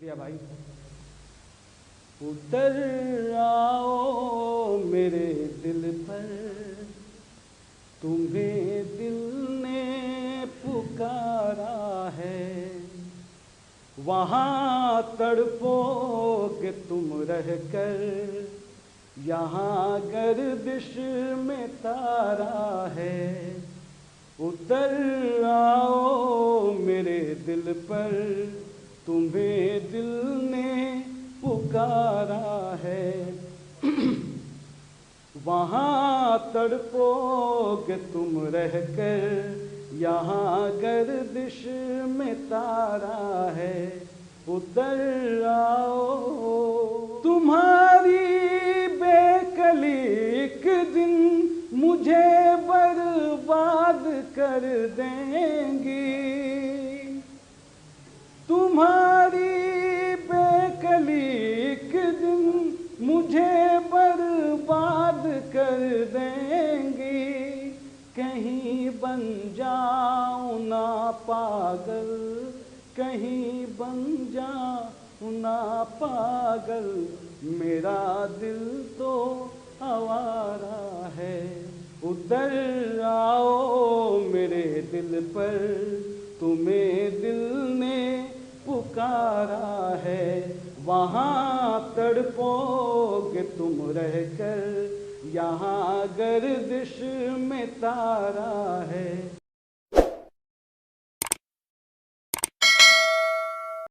प्रिया भाई। उतर आओ मेरे दिल पर, तुम्हें दिल ने पुकारा है। वहाँ तड़पोगे तुम रहकर, यहाँ गर्दिश में तारा है। उतर आओ मेरे दिल पर, तुम्हें दिल ने पुकारा है। वहाँ तड़पोगे तुम रहकर, यहाँ गर्दिश में तारा है। उतर आओ। तुम्हारी बेकली एक दिन मुझे बर्बाद कर देंगी। तुम्हारी बेकली एक दिन मुझे बर्बाद कर देंगी। कहीं बन जाऊं ना पागल, कहीं बन जाऊं ना पागल, मेरा दिल तो आवारा है। उतर आओ मेरे दिल पर, तुम्हें दिल ने पुकारा है। वहाँ तड़पोगे तुम रहकर, यहाँ गर्दिश में तारा है।